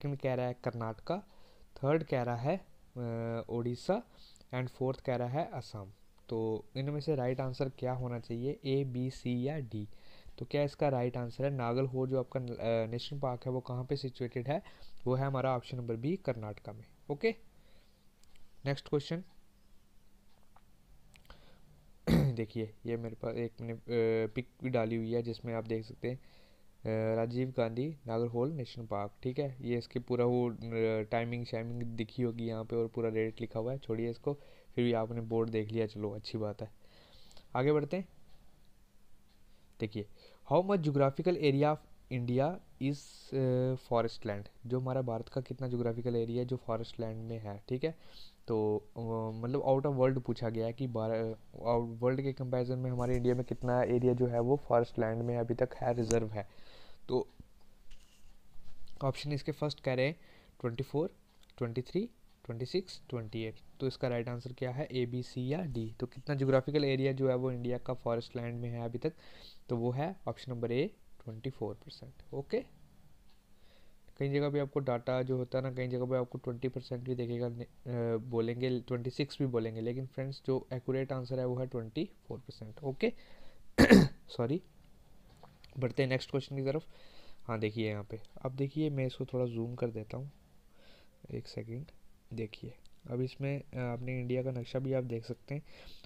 Second कह रहा है कर्नाटका, थर्ड कह रहा है उड़ीसा एंड फोर्थ कह रहा है असम। तो इनमें से राइट आंसर क्या होना चाहिए, ए बी सी या डी? तो क्या इसका राइट आंसर है नागलहोर जो आपका नेशनल पार्क है वो कहाँ पे सिचुएटेड है, वो है हमारा ऑप्शन नंबर बी कर्नाटका में। Okay, next question. देखिए ये मेरे पास एक मैंने पिक भी डाली हुई है जिसमें आप देख सकते हैं राजीव गांधी नागरहोल नेशनल पार्क, ठीक है। ये इसकी पूरा वो टाइमिंग शाइमिंग दिखी होगी यहाँ पे और पूरा रेट लिखा हुआ है, छोड़िए इसको, फिर भी आपने बोर्ड देख लिया, चलो अच्छी बात है। आगे बढ़ते हैं। देखिए, how much geographical area of India is forest land, जो हमारा भारत का कितना जोग्राफिकल एरिया है जो फॉरेस्ट लैंड में है, ठीक है। तो मतलब आउट ऑफ वर्ल्ड पूछा गया है कि वर्ल्ड के कंपैरिजन में हमारे इंडिया में कितना एरिया जो है वो फॉरेस्ट लैंड में अभी तक है, रिजर्व है। तो ऑप्शन इसके फर्स्ट कह रहे हैं 24, 23, 26, 28। तो इसका राइट आंसर क्या है, ए बी सी या डी? तो कितना जोग्राफिकल एरिया जो है वो इंडिया का फॉरेस्ट लैंड में है अभी तक, तो वो है ऑप्शन नंबर ए 24%। ओके, कई जगह पे आपको डाटा जो होता है ना, कई जगह पे आपको 20% भी देखेगा, बोलेंगे 26 भी बोलेंगे, लेकिन फ्रेंड्स जो एक्यूरेट आंसर है वो है 24%। ओके, सॉरी, बढ़ते हैं नेक्स्ट क्वेश्चन की तरफ। हाँ देखिए यहाँ पे, अब देखिए मैं इसको थोड़ा जूम कर देता हूँ, एक सेकंड। देखिए अब इसमें अपने इंडिया का नक्शा भी आप देख सकते हैं,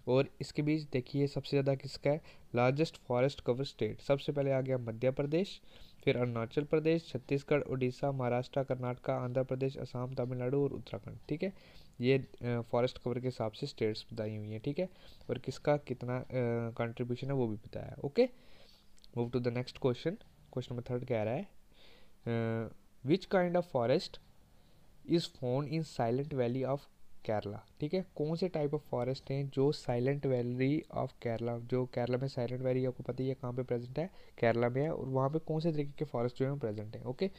और इसके बीच देखिए सबसे ज़्यादा किसका है, लार्जेस्ट फॉरेस्ट कवर स्टेट। सबसे पहले आ गया मध्य प्रदेश, फिर अरुणाचल प्रदेश, छत्तीसगढ़, उड़ीसा, महाराष्ट्र, कर्नाटका, आंध्र प्रदेश, असम, तमिलनाडु और उत्तराखंड, ठीक है। ये फॉरेस्ट कवर के हिसाब से स्टेट्स बताई हुई हैं, ठीक है, और किसका कितना कंट्रीब्यूशन है वो भी बताया है। Okay, move to the next question. Question number third कह रहा है which kind of forest is found in Silent Valley of Kerala, ठीक है। कौन से टाइप ऑफ फॉरेस्ट हैं जो साइलेंट वैली ऑफ केरला, जो केरला में साइलेंट वैली आपको पता ही है कहाँ पे प्रेजेंट है, केरला में है, और वहाँ पे कौन से तरीके के फॉरेस्ट जो है प्रेजेंट है। ओके,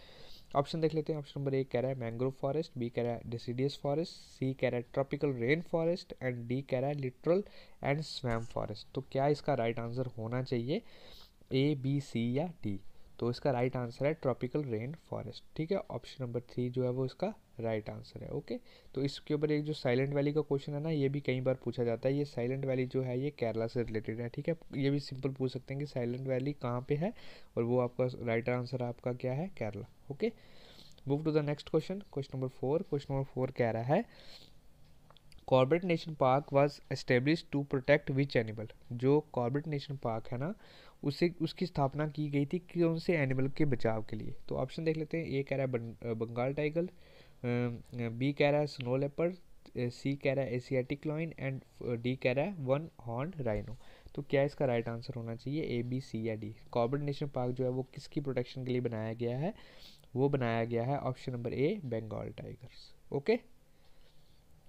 ऑप्शन देख लेते हैं। ऑप्शन नंबर ए कह रहा है मैंग्रोव फॉरेस्ट, बी कह रहा है डिसीडियस फॉरेस्ट, सी कह रहा है tropical rain forest and D कह रहा है लिटरल एंड स्वैम्प फॉरेस्ट। तो क्या इसका राइट आंसर होना चाहिए, ए बी सी या डी? तो इसका राइट आंसर है ट्रॉपिकल रेन फॉरेस्ट, ठीक है। ऑप्शन नंबर 3 जो है वो इसका राइट आंसर है। ओके, तो इसके ऊपर एक जो साइलेंट वैली का क्वेश्चन है ना, ये भी कई बार पूछा जाता है। ये साइलेंट वैली जो है ये केरला से रिलेटेड है, ठीक है। ये भी सिंपल पूछ सकते हैं कि साइलेंट वैली कहाँ पे है, और वो आपका राइट आंसर आपका क्या है, Kerala. Okay, move to the next question. Question number 4। Question number 4 कह रहा है Corbett National Park was establish to protect which animal. जो कॉर्बेट नेशनल पार्क है ना, उसे उसकी स्थापना की गई थी कौन से एनिमल के बचाव के लिए। तो ऑप्शन देख लेते हैं। ए कह रहा है बंगाल टाइगर, बी कह रहा है स्नो लेपर्ड, सी कह रहा है एशियाटिक लॉइन एंड डी कह रहा है वन हॉर्न राइनो। तो क्या इसका राइट आंसर होना चाहिए, ए बी सी या डी? कॉर्बेट नेशनल पार्क जो है वो किसकी प्रोटेक्शन के लिए बनाया गया है, वो बनाया गया है option number A Bengal tigers. Okay,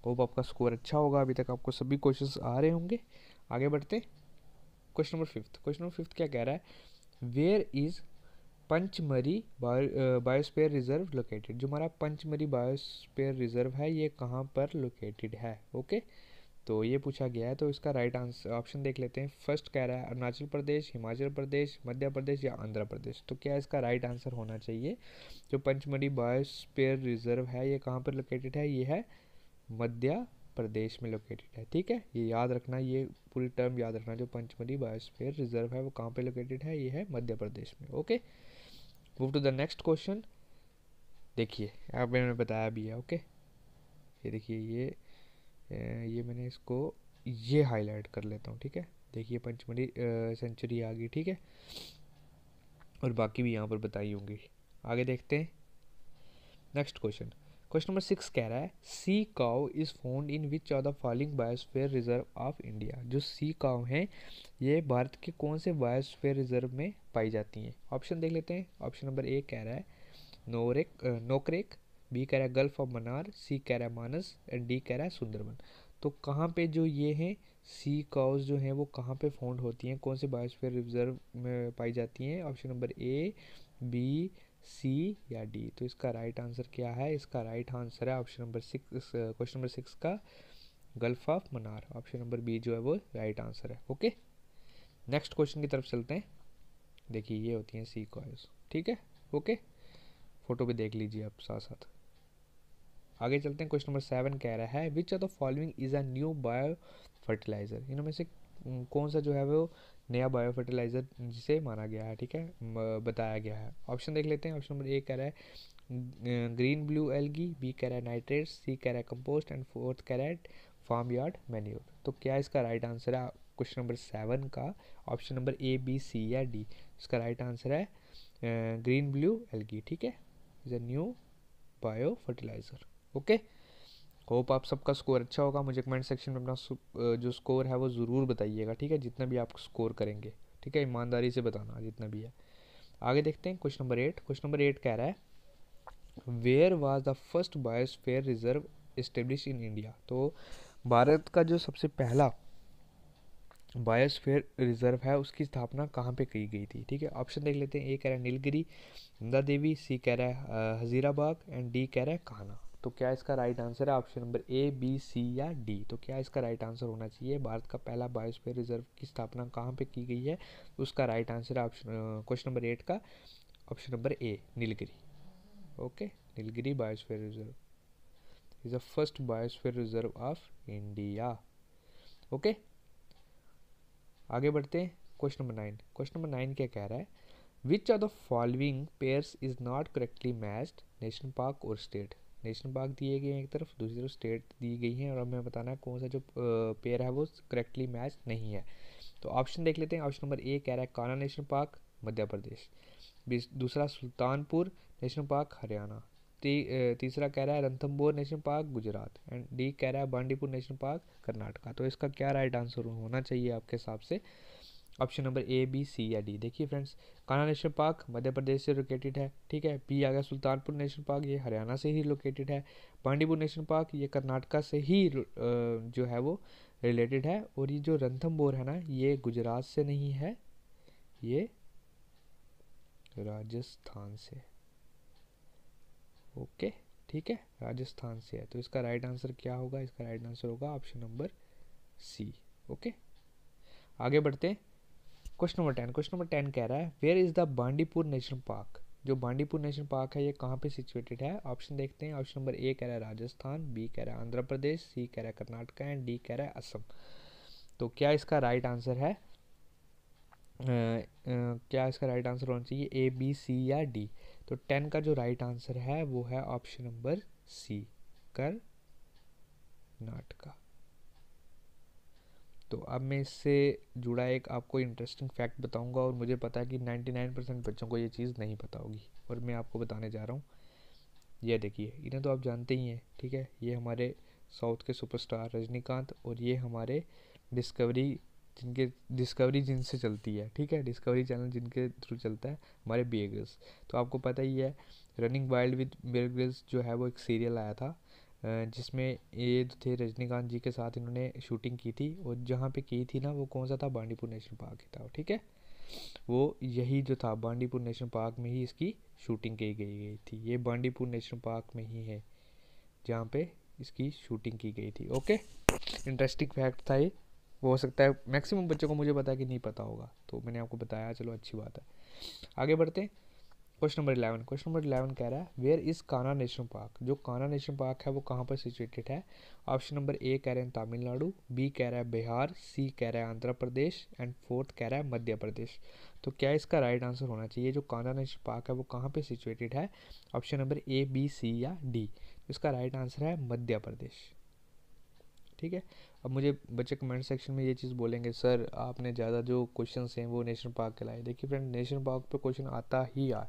hope आपका स्कोर अच्छा होगा, अभी तक आपको सभी क्वेश्चंस आ रहे होंगे। आगे बढ़ते। Question number 5। क्वेश्चन नंबर 5 क्या कह रहा है, where is Pachmarhi biosphere reserve located. जो हमारा पंचमरी बायोस्फीयर रिजर्व है ये कहाँ पर लोकेटेड है। ओके, तो ये पूछा गया है, तो इसका राइट आंसर ऑप्शन देख लेते हैं। फर्स्ट कह रहा है अरुणाचल प्रदेश, हिमाचल प्रदेश, मध्य प्रदेश या आंध्र प्रदेश। तो क्या इसका राइट आंसर होना चाहिए, जो पंचमढ़ी बायोस्फीयर रिजर्व है ये कहाँ पर लोकेटेड है, ये है मध्य प्रदेश में लोकेटेड है, ठीक है। ये याद रखना, ये पूरी टर्म याद रखना, जो पंचमढ़ी बायोस्फीयर रिजर्व है वो कहाँ पे लोकेटेड है, ये है मध्य प्रदेश में। Okay, move to the next question. देखिए अब मैंने बताया भी है। ओके, ये देखिए ये मैंने इसको ये हाईलाइट कर लेता हूँ, ठीक है। देखिए पंचमढ़ी सेंचुरी आ गई, ठीक है, और बाकी भी यहाँ पर बताई होंगी। आगे देखते हैं नेक्स्ट क्वेश्चन। क्वेश्चन नंबर 6 कह रहा है sea cow is found in which of the following biosphere reserve of India. जो सी काउ हैं ये भारत के कौन से बायोस्फीयर रिजर्व में पाई जाती हैं। ऑप्शन देख लेते हैं। ऑप्शन नंबर ए कह रहा है नोकरेक, बी कह रहा है गल्फ ऑफ मन्नार, सी कह रहा है मानस एंड डी कह रहा है सुंदरबन। तो कहाँ पे जो ये हैं सी काउज जो हैं वो कहाँ पे फाउंड होती हैं, कौन से बायोस्फीयर रिजर्व में पाई जाती हैं। Option number A, B, C या डी? तो इसका राइट आंसर क्या है, इसका राइट आंसर है ऑप्शन नंबर 6, क्वेश्चन नंबर 6 का Gulf of Mannar. Option number B जो है वो राइट आंसर है। ओके, नेक्स्ट क्वेश्चन की तरफ चलते हैं। देखिए ये होती हैं सी कॉइल्स, ठीक है। ओके, फोटो भी देख लीजिए आप साथ साथ। आगे चलते हैं। क्वेश्चन नंबर 7 कह रहा है which of the following is a new bio fertiliser, इनमें में से कौन सा जो है वो नया बायो फर्टिलाइजर जिसे माना गया है, ठीक है, बताया गया है। ऑप्शन देख लेते हैं। ऑप्शन नंबर ए कह रहा है ग्रीन ब्लू एल्गी, बी कह रहा है नाइट्रेट्स, सी कह रहा है कंपोस्ट एंड फोर्थ कह रहा है फार्म यार्ड मैन्योर। तो क्या इसका राइट आंसर है क्वेश्चन नंबर 7 का? Option number A, B, C या डी। इसका राइट आंसर है ग्रीन ब्लू एल्गी, ठीक है, is a new bio fertiliser. Okay, hope आप सबका स्कोर अच्छा होगा। मुझे कमेंट सेक्शन में अपना जो स्कोर है वो ज़रूर बताइएगा, ठीक है, जितना भी आप स्कोर करेंगे, ठीक है, ईमानदारी से बताना जितना भी है। आगे देखते हैं क्वेश्चन नंबर 8। क्वेश्चन नंबर 8 कह रहा है where was the first biosphere reserve establish in India. तो भारत का जो सबसे पहला बायोस्फीयर रिजर्व है उसकी स्थापना कहाँ पे की गई थी, ठीक है। ऑप्शन देख लेते हैं। ए कह रहा है नीलगिरी, नंदा देवी, सी कह रहा है हजीराबाग एंड डी कह रहा है कान्हा। तो क्या इसका राइट आंसर है option number A, B, C या डी? तो क्या इसका राइट आंसर होना चाहिए भारत का पहला बायोस्फीयर रिजर्व की स्थापना कहाँ पे की गई है? उसका राइट आंसर है ऑप्शन क्वेश्चन नंबर 8 का option number A, Nilgiri. Okay, Nilgiri biosphere reserve is the first biosphere reserve of India. Okay, आगे बढ़ते हैं। Question number 9। क्वेश्चन नंबर 9 क्या कह रहा है which of the following pairs is not correctly matched, national park और state. National park दिए गए हैं एक तरफ, दूसरी तरफ स्टेट दी गई है और हमें बताना है कौन सा जो पेयर है वो करेक्टली मैच नहीं है। तो ऑप्शन देख लेते हैं। ऑप्शन नंबर ए कह रहा है कान्हा नेशनल पार्क मध्य प्रदेश, दूसरा सुल्तानपुर नेशनल पार्क हरियाणा, तीसरा कह रहा है Ranthambore national park Gujarat and D कह रहा है बांदीपुर नेशनल पार्क कर्नाटका। तो इसका क्या राइट आंसर होना चाहिए आपके हिसाब से? Option number A, B, C या डी। देखिए friends, Kanha National park Madhya Pradesh से लोकेटेड है, ठीक है। बी आ गया सुल्तानपुर नेशनल पार्क, ये हरियाणा से ही लोकेटेड है। बांदीपुर नेशनल पार्क ये कर्नाटका से ही जो है वो रिलेटेड है। और ये जो रणथंभौर है ना, ये गुजरात से नहीं है, ये राजस्थान से। ओके, ठीक है, राजस्थान से है। तो इसका राइट आंसर क्या होगा? इसका राइट आंसर होगा ऑप्शन नंबर सी। ओके, आगे बढ़ते हैं। Question number 10। क्वेश्चन नंबर 10 कह रहा है where is the Bandipur National Park. जो बांदीपुर नेशनल पार्क है ये कहाँ पे सिचुएटेड है? ऑप्शन देखते हैं। ऑप्शन नंबर ए कह रहा है राजस्थान, बी कह रहा है आंध्र प्रदेश, सी कह रहा है कर्नाटका एंड डी कह रहा है असम। तो क्या इसका राइट आंसर है? क्या इसका राइट आंसर होना चाहिए ए, बी, सी या डी? तो 10 का जो राइट आंसर है वो है ऑप्शन नंबर सी, कर्नाटका। तो अब मैं इससे जुड़ा एक आपको इंटरेस्टिंग फैक्ट बताऊंगा और मुझे पता है कि 99% बच्चों को ये चीज़ नहीं पता होगी और मैं आपको बताने जा रहा हूँ। ये देखिए, इन्हें तो आप जानते ही हैं, ठीक है, ये हमारे साउथ के सुपरस्टार रजनीकांत और ये हमारे डिस्कवरी जिनसे चलती है, ठीक है, डिस्कवरी चैनल जिनके थ्रू चलता है, हमारे बियर ग्रिल्स। तो आपको पता ही है running wild with Bear Grylls जो है वो एक सीरियल आया था जिसमें ये जो थे रजनीकांत जी के साथ इन्होंने शूटिंग की थी और जहाँ पे की थी ना वो कौन सा था? बांदीपुर नेशनल पार्क ही था, ठीक है। वो यही जो था बांदीपुर नेशनल पार्क में ही इसकी शूटिंग की गई थी। ये बांदीपुर नेशनल पार्क में ही है जहाँ पे इसकी शूटिंग की गई थी। ओके, इंटरेस्टिंग फैक्ट था ये। वो हो सकता है मैक्सिमम बच्चों को मुझे पता है कि नहीं पता होगा, तो मैंने आपको बताया, चलो अच्छी बात है। आगे बढ़ते हैं। Question number 11। क्वेश्चन नंबर 11 कह रहा है where is Kanha National Park. जो कान्हा नेशनल पार्क है वो कहाँ पर सिचुएटेड है? ऑप्शन नंबर ए कह रहे हैं तमिलनाडु, बी कह रहा है बिहार, सी कह रहा है आंध्र प्रदेश एंड फोर्थ कह रहा है मध्य प्रदेश। तो क्या इसका राइट आंसर होना चाहिए? जो कान्हा नेशनल पार्क है वो कहाँ पे सिचुएटेड है? Option number A, B, C या डी? इसका राइट आंसर है मध्य प्रदेश, ठीक है। अब मुझे बच्चे कमेंट सेक्शन में ये चीज़ बोलेंगे सर आपने ज़्यादा जो क्वेश्चन हैं वो नेशनल पार्क के लाए। देखिए फ्रेंड, नेशनल पार्क पे क्वेश्चन आता ही आ,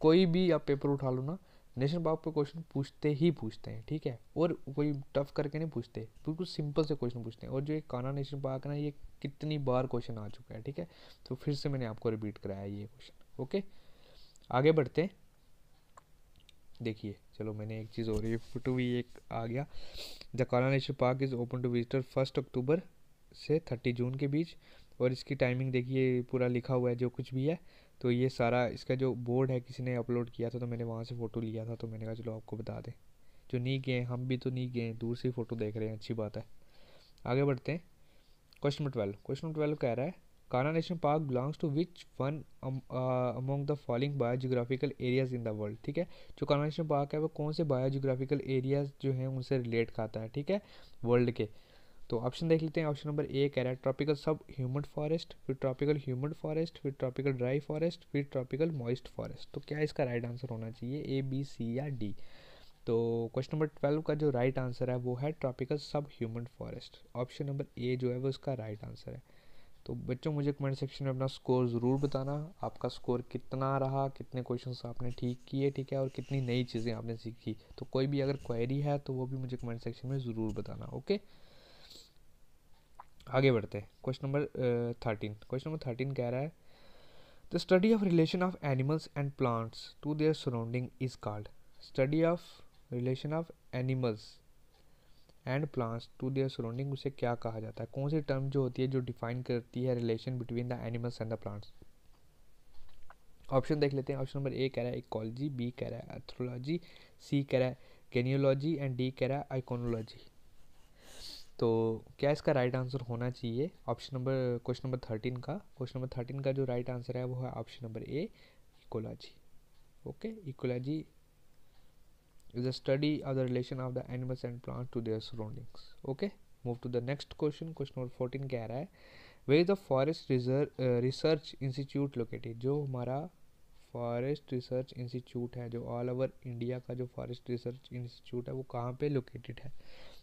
कोई भी आप पेपर उठा लो ना, नेशनल पार्क पे क्वेश्चन पूछते ही पूछते हैं, ठीक है। और कोई टफ करके नहीं पूछते, बिल्कुल सिंपल से क्वेश्चन पूछते हैं। और जो ये कान्हा नेशनल पार्क है ना, ये कितनी बार क्वेश्चन आ चुका है, ठीक है। तो फिर से मैंने आपको रिपीट कराया ये क्वेश्चन। ओके, आगे बढ़ते हैं। देखिए चलो, मैंने एक चीज़ हो रही है, फोटो भी एक आ गया। The Kanha National Park is open to visitor 1 अक्टूबर से 30 जून के बीच। और इसकी टाइमिंग देखिए, पूरा लिखा हुआ है जो कुछ भी है। तो ये सारा इसका जो बोर्ड है किसी ने अपलोड किया था, तो मैंने वहाँ से फ़ोटो लिया था, तो मैंने कहा चलो आपको बता दें। जो नहीं गए, हम भी तो नहीं गए, दूर से फ़ोटो देख रहे हैं, अच्छी बात है। आगे बढ़ते हैं। Question number 12। क्वेश्चन नंबर 12 कह रहा है Kanha National Park belongs to which one among the following biogeographical areas in the world, ठीक है। जो कान्हा नेशनल पार्क है वो कौन से बायोजियोग्राफिकल एरियाज जो हैं उनसे रिलेट खाता है, ठीक है, वर्ल्ड के। तो ऑप्शन देख लेते हैं। ऑप्शन नंबर ए कह रहा है ट्रॉपिकल सब ह्यूमिड फॉरेस्ट, फिर ट्रॉपिकल ह्यूमिड फॉरेस्ट, फिर ट्रॉपिकल ड्राई फॉरेस्ट, फिर ट्रॉपिकल मॉइस्ट फॉरेस्ट। तो क्या इसका राइट आंसर होना चाहिए, ए बी सी या डी। तो क्वेश्चन नंबर 12 का जो राइट आंसर है वो है ट्रॉपिकल सब ह्यूमिड फॉरेस्ट। ऑप्शन नंबर ए जो है वो इसका राइट आंसर है। तो बच्चों मुझे कमेंट सेक्शन में अपना स्कोर ज़रूर बताना, आपका स्कोर कितना रहा, कितने क्वेश्चंस आपने ठीक किए, ठीक है, और कितनी नई चीज़ें आपने सीखी। तो कोई भी अगर क्वेरी है तो वो भी मुझे कमेंट सेक्शन में ज़रूर बताना। ओके, आगे बढ़ते हैं। Question number 13। क्वेश्चन नंबर 13 कह रहा है the study of relation of animals and plants to their surrounding is called. Study of relation of animals and plants to their surrounding, उसे क्या कहा जाता है? कौन सी टर्म जो होती है जो डिफाइन करती है relation between the animals and the plants? Option देख लेते हैं। ऑप्शन नंबर ए कह रहा है इकोलॉजी, बी कह रहा है एथ्रोलॉजी, सी कह रहा है गेनियोलॉजी एंड डी कह रहा है आइकोनोलॉजी। तो क्या इसका राइट आंसर होना चाहिए ऑप्शन नंबर क्वेश्चन नंबर 13 का? क्वेश्चन नंबर 13 का जो राइट आंसर है वो है option number A ecology. Okay, ecology is the study of the relation of the animals and plants to their surroundings. Okay, move to the next question. Question number 14 कह रहा है where is the forest research institute located? जो हमारा forest research institute है, जो all over India का जो forest research institute है वो कहाँ पे लोकेटेड है?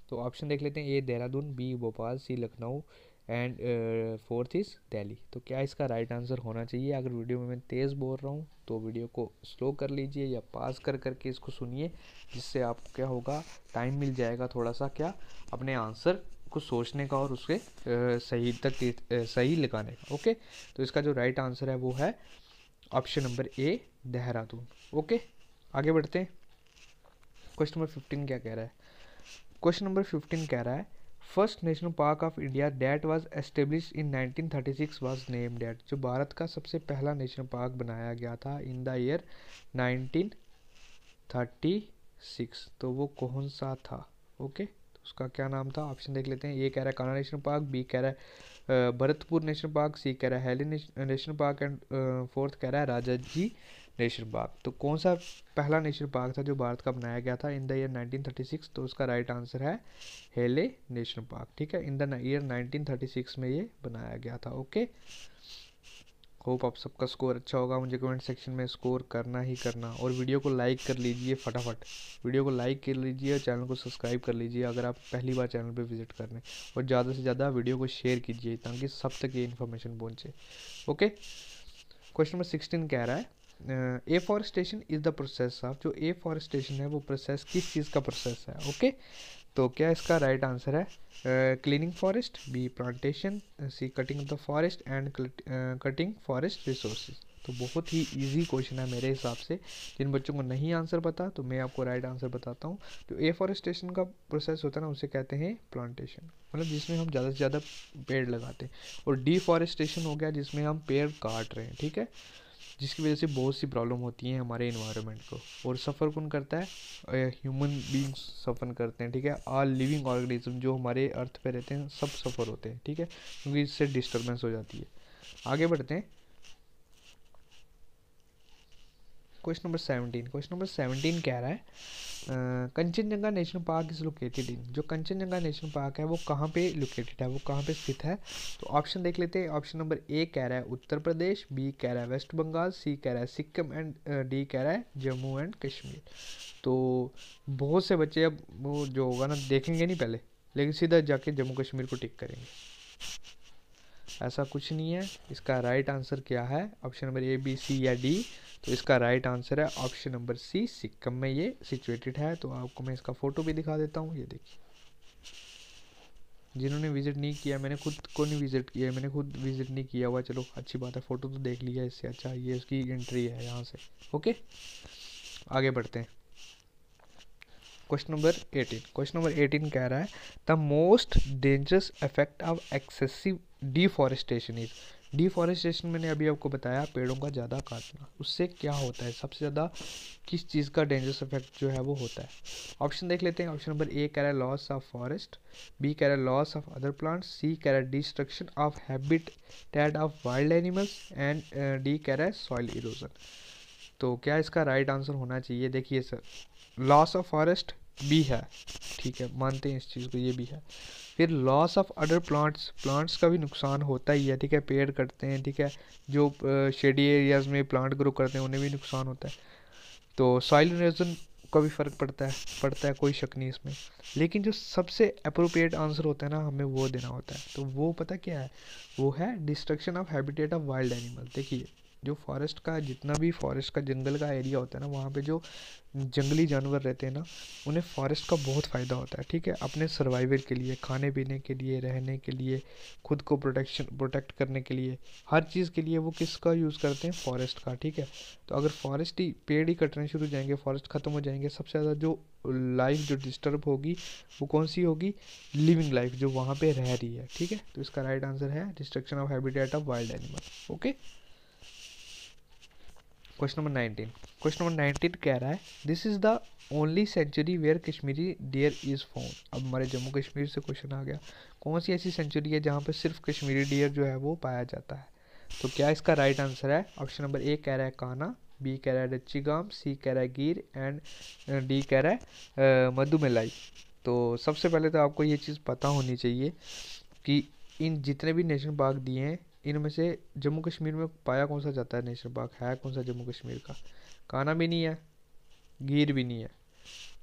तो ऑप्शन देख लेते हैं। A Dehradun, B Bhopal, C Lucknow and fourth is Delhi. तो क्या इसका राइट आंसर होना चाहिए? अगर वीडियो में मैं तेज़ बोल रहा हूँ तो वीडियो को स्लो कर लीजिए या पास कर करके इसको सुनिए, जिससे आपको क्या होगा, टाइम मिल जाएगा थोड़ा सा क्या अपने आंसर को सोचने का और उसके सही तक सही लगाने का। ओके, तो इसका जो राइट आंसर है वो है ऑप्शन नंबर ए देहरादून। ओके, आगे बढ़ते हैं। क्वेश्चन नंबर 15 क्या कह रहा है? क्वेश्चन नंबर 15 कह रहा है first national park of India that was established in 1936 was named at. जो भारत का सबसे पहला नेशनल पार्क बनाया गया था इन द ईयर 1936, तो वो कौन सा था? ओके, तो उसका क्या नाम था? ऑप्शन देख लेते हैं। ए कह रहा है कान्हा नेशनल पार्क, बी कह रहा है भरतपुर नेशनल पार्क, सी कह रहा है heli national park and fourth कह रहा है राजा जी नेशनल पार्क। तो कौन सा पहला नेशनल पार्क था जो भारत का बनाया गया था इन द ईयर 1936? तो उसका राइट आंसर है हेले नेशनल पार्क, ठीक है। इन द ईयर 1936 में ये बनाया गया था। ओके, होप आप सबका स्कोर अच्छा होगा। मुझे कमेंट सेक्शन में स्कोर करना ही करना, और वीडियो को लाइक कर लीजिए फटाफट। वीडियो को लाइक कर लीजिए और चैनल को सब्सक्राइब कर लीजिए अगर आप पहली बार चैनल पे विजिट कर रहे हैं, और ज़्यादा से ज़्यादा वीडियो को शेयर कीजिए ताकि सब तक ये इन्फॉर्मेशन पहुँचे। ओके, क्वेश्चन नंबर 16 कह रहा है afforestation is the process of. जो एफॉरेस्टेशन है वो प्रोसेस किस चीज़ का प्रोसेस है? ओके, तो क्या इसका राइट आंसर है cleaning forest, B plantation, C cutting the forest and cutting forest resources. तो बहुत ही इजी क्वेश्चन है मेरे हिसाब से। जिन बच्चों को नहीं आंसर पता तो मैं आपको राइट आंसर बताता हूँ। जो एफॉरेस्टेशन का प्रोसेस होता है ना उसे कहते हैं प्लांटेशन, मतलब जिसमें हम ज़्यादा से ज़्यादा पेड़ लगाते हैं। और डिफॉरेस्टेशन हो गया जिसमें हम पेड़ काट रहे हैं, ठीक है, जिसकी वजह से बहुत सी प्रॉब्लम होती हैं हमारे इन्वायरमेंट को। और सफ़र कौन करता है? ह्यूमन बींग्स सफ़र करते हैं, ठीक है। ऑल लिविंग ऑर्गेनिज्म जो हमारे अर्थ पे रहते हैं सब सफ़र होते हैं, ठीक है, क्योंकि इससे डिस्टर्बेंस हो जाती है। आगे बढ़ते हैं। Question number 17। क्वेश्चन नंबर 17 कह रहा है Kanchenjunga national park is located in. जो कंचनजंगा नेशनल पार्क है वो कहाँ पे लोकेटेड है, वो कहाँ पे स्थित है? तो ऑप्शन देख लेते हैं। ऑप्शन नंबर ए कह रहा है उत्तर प्रदेश, बी कह रहा है वेस्ट बंगाल, सी कह रहा है सिक्किम एंड डी कह रहा है जम्मू एंड कश्मीर। तो बहुत से बच्चे अब वो जो होगा ना देखेंगे नहीं पहले, लेकिन सीधा जाके जम्मू कश्मीर को टिक करेंगे। ऐसा कुछ नहीं है। इसका राइट आंसर क्या है? Option number A, B, C या डी? तो इसका राइट आंसर है ऑप्शन नंबर सी, सिक्किम में ये सिचुएटेड है। तो आपको मैं इसका फ़ोटो भी दिखा देता हूँ, ये देखिए। जिन्होंने विज़िट नहीं किया, मैंने खुद को नहीं विज़िट किया, मैंने खुद विज़िट नहीं किया हुआ, चलो अच्छी बात है, फ़ोटो तो देख लिया, इससे अच्छा ये उसकी एंट्री है यहाँ से। ओके, आगे बढ़ते हैं। Question number 18। क्वेश्चन नंबर 18 कह रहा है the most dangerous effect of excessive deforestation is. Deforestation मैंने अभी आपको बताया, पेड़ों का ज़्यादा काटना, उससे क्या होता है, सबसे ज़्यादा किस चीज़ का डेंजरस इफेक्ट जो है वो होता है। ऑप्शन देख लेते हैं। ऑप्शन नंबर ए कह रहा है लॉस ऑफ फॉरेस्ट, बी कह रहा है लॉस ऑफ अदर प्लांट्स, सी कह रहा है destruction of habitat of wild animals, and D कह रहा है सॉइल इरोजन। तो क्या इसका राइट आंसर होना चाहिए? देखिए sir, loss of forest B है, ठीक है, मानते हैं इस चीज़ को, ये भी है। फिर लॉस ऑफ अदर प्लांट्स का भी नुकसान होता ही है, ठीक है, पेड़ कटते हैं, ठीक है, जो शेडी एरियाज में प्लांट ग्रो करते हैं उन्हें भी नुकसान होता है। तो सॉइल इरोजन का भी फ़र्क पड़ता है, कोई शक नहीं इसमें। लेकिन जो सबसे अप्रोप्रिएट आंसर होता है ना, हमें वो देना होता है। तो वो पता क्या है, वो है destruction of habitat of wild animal. देखिए, जो फॉरेस्ट का जितना भी फॉरेस्ट का जंगल का एरिया होता है ना, वहाँ पे जो जंगली जानवर रहते हैं ना, उन्हें फॉरेस्ट का बहुत फ़ायदा होता है, ठीक है, अपने सर्वाइवल के लिए, खाने पीने के लिए, रहने के लिए, खुद को प्रोटेक्ट करने के लिए, हर चीज़ के लिए वो किसका यूज़ करते हैं, फॉरेस्ट का, ठीक है। तो अगर फॉरेस्ट ही पेड़ ही कटने शुरू हो जाएंगे, फॉरेस्ट ख़त्म हो जाएंगे, सबसे ज़्यादा जो लाइफ जो डिस्टर्ब होगी वो कौन सी होगी, लिविंग लाइफ जो वहाँ पे रह रही है, ठीक है। तो इसका राइट आंसर है destruction of habitat of wild animal. Okay, question number 19। Question number 19 कह रहा है this is the only sanctuary where Kashmiri deer is found. अब हमारे जम्मू कश्मीर से क्वेश्चन आ गया, कौन सी ऐसी सेंचुरी है जहाँ पे सिर्फ कश्मीरी डियर जो है वो पाया जाता है। तो क्या इसका राइट आंसर है? ऑप्शन नंबर ए कह रहा है कान्हा, बी कह रहा है डच्चीगाम, सी कह रहा है गिर, एंड डी कह रहा है मधुमेलाई। तो सबसे पहले तो आपको ये चीज़ पता होनी चाहिए कि इन जितने भी नेशनल पार्क दिए हैं, इनमें से जम्मू कश्मीर में पाया कौन सा जाता है नेशनल पार्क, है कौन सा जम्मू कश्मीर का? कान्हा भी नहीं है, गिर भी नहीं है,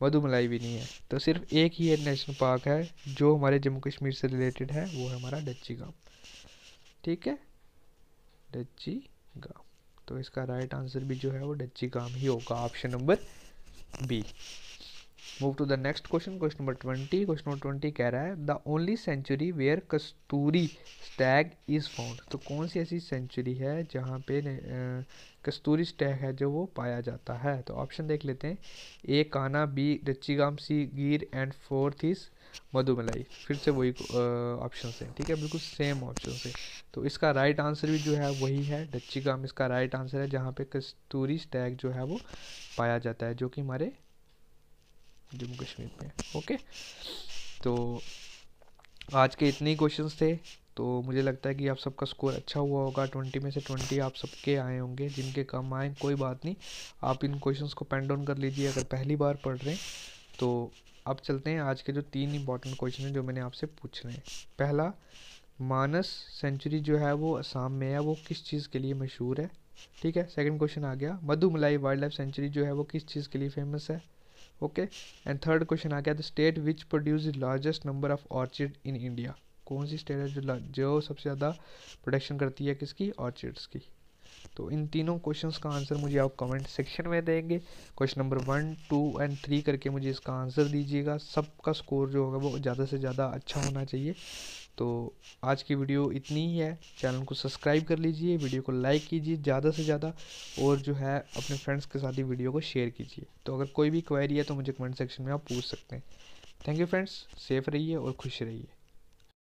मधुमलाई भी नहीं है। तो सिर्फ एक ही नेशनल पार्क है जो हमारे जम्मू कश्मीर से रिलेटेड है, वो है हमारा डच्ची गांव, ठीक है, डच्ची गांव। तो इसका राइट आंसर भी जो है वो डच्ची गांव ही होगा, option number B. Move to the next question, question number 20। Question number 20 कह रहा है the only sanctuary where kasturi stag is found. तो कौन सी ऐसी सेंचुरी है जहाँ पे कस्तूरी स्टैग है जो वो पाया जाता है? तो ऑप्शन देख लेते हैं। ए कान्हा, बी डच्चीगाम, सी गिर, एंड फोर्थ इज मधुमलाई। फिर से वही ऑप्शन है, ठीक है, बिल्कुल सेम ऑप्शन से। तो इसका राइट आंसर भी जो है वही है, डच्चीगाम इसका राइट आंसर है, जहाँ पे कस्तूरी स्टैग जो है वो पाया जाता है, जो कि हमारे जम्मू कश्मीर में। ओके, तो आज के इतने ही क्वेश्चंस थे। तो मुझे लगता है कि आप सबका स्कोर अच्छा हुआ होगा, 20 में से 20 आप सबके आए होंगे, जिनके कम आए कोई बात नहीं, आप इन क्वेश्चंस को पेन डाउन कर लीजिए अगर पहली बार पढ़ रहे हैं। तो अब चलते हैं आज के जो 3 इंपॉर्टेंट क्वेश्चन हैं जो मैंने आपसे पूछने हैं। पहला, मानस सेंचुरी जो है वो असम में है, वो किस चीज़ के लिए मशहूर है, ठीक है। सेकंड क्वेश्चन आ गया, मधुमलाई वाइल्ड लाइफ सेंचुरी जो है वो किस चीज़ के लिए फेमस है, ओके। एंड थर्ड क्वेश्चन आ गया, the state which produce the largest number of orchid in India. कौन सी स्टेट है जो सबसे ज़्यादा प्रोडक्शन करती है किसकी, ऑर्चिड्स की। तो इन तीनों क्वेश्चंस का आंसर मुझे आप कमेंट सेक्शन में देंगे। क्वेश्चन नंबर 1, 2 एंड 3 करके मुझे इसका आंसर दीजिएगा। सबका स्कोर जो होगा वो ज़्यादा से ज़्यादा अच्छा होना चाहिए। तो आज की वीडियो इतनी ही है। चैनल को सब्सक्राइब कर लीजिए, वीडियो को लाइक कीजिए ज़्यादा से ज़्यादा, और जो है अपने फ्रेंड्स के साथ ही वीडियो को शेयर कीजिए। तो अगर कोई भी क्वेरी है तो मुझे कमेंट सेक्शन में आप पूछ सकते हैं। थैंक यू फ्रेंड्स, सेफ रहिए और खुश रहिए।